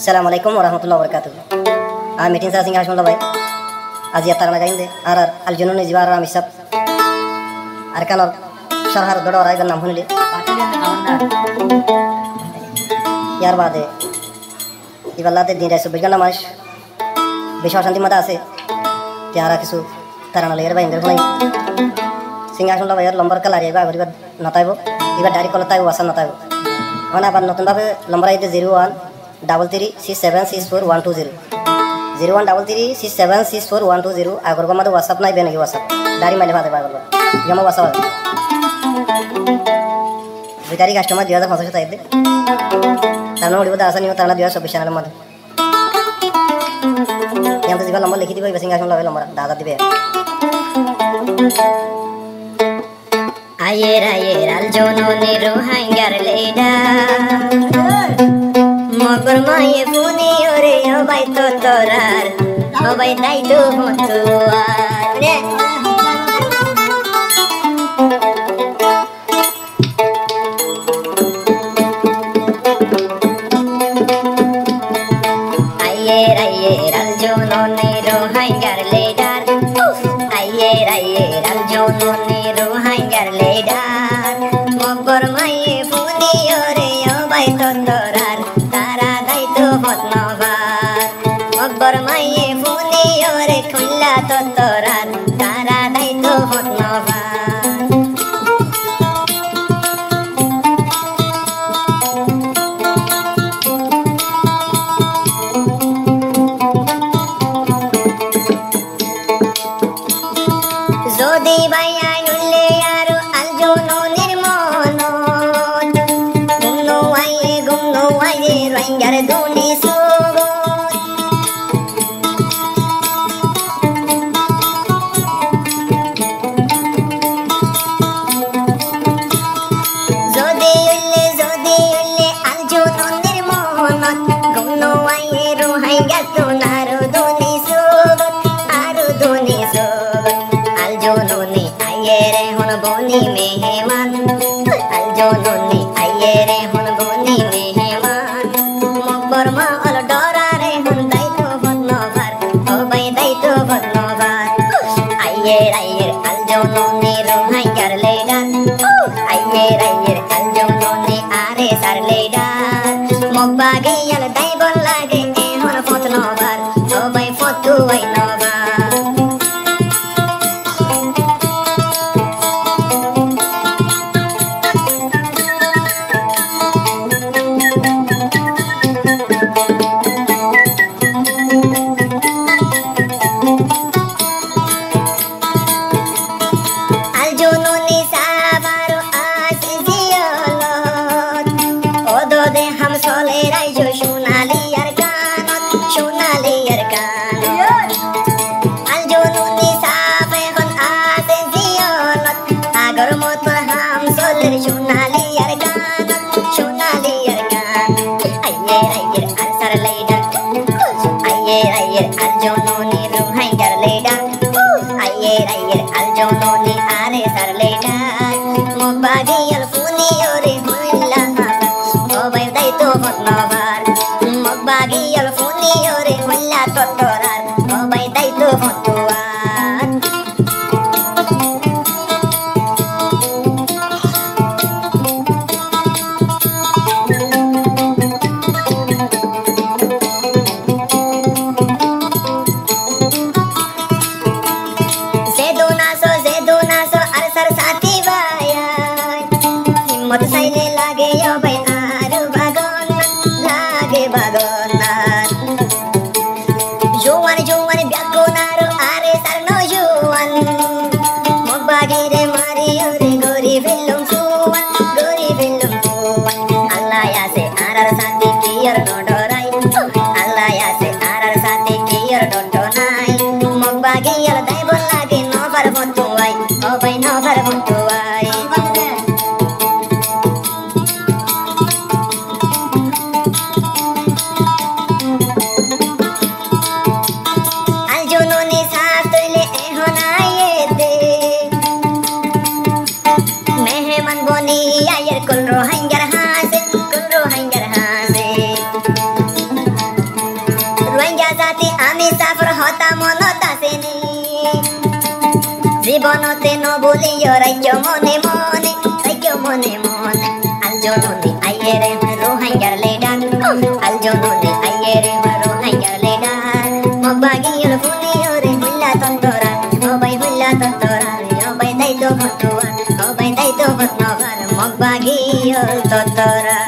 Assalamualaikum warahmatullahi wabarakatuh. Meeting sa singa shunla bhai. Aji atarana gainde ar aljunun ne jibar amisab. Ar kanor sharhar dodo rai gan nam hunile. Yar bade. Iballate din rai subijana mash. Bishwa shanti mata ase. Tiara kisu tarana layer bhai indir bhai. Singa shunla bhai ar lambar kalari ba gariba nataibo. Iba dari kolatai wasan nataibo. Ona ban notun babe lambar ite 01 336764 01336764 agar goma do whatsapp nai benagi whatsapp dari male bade bagalo jama whatsapp bitari customer 2500 taide tano odi boda asani tana 226 channel made yang to jiba number likhi dibo besinga shunla bhai number dada dibe ayer al jono ne rohangar leda Mogur maye puni ore yo bai to torar o bai dai tu mutuar ayer al jono ne rohangar ledar ayer al jono ne rohangar ledar mogur maye puni ore yo bai to torar Mogbor maye phuni ore khulla to toran tara dai to hot nova Jodi bhaiya nulle yaru aljono nirmono gumno aye rangar duni so boni meheman aljono ni ayere hon boni meheman mogbor ma al dorare hon dai to botno var o bai dai to botno var ayer aljono ni rohai gar ledan ayer aljono ni are sar ledan mogbagi al dai bol lage e hon fotno var o bai fotu ai no var Rohingya জাতি আমি সাফর হতা মনত আসেনি জীবনতে নবলিও রাজ্য মনে মনে আল জননী আইয়ে রে রোহিঙ্গার লিডার আল জননী আইয়ে রে রোহিঙ্গার লিডার মবাগিল ফুনিও রে হুল্লা তন্তরা ওবাই হুল্লা তন্তরা ওবাই দাইতো ফটোয়া ওবাই দাইতো ফটনবার মবাগিল তন্তরা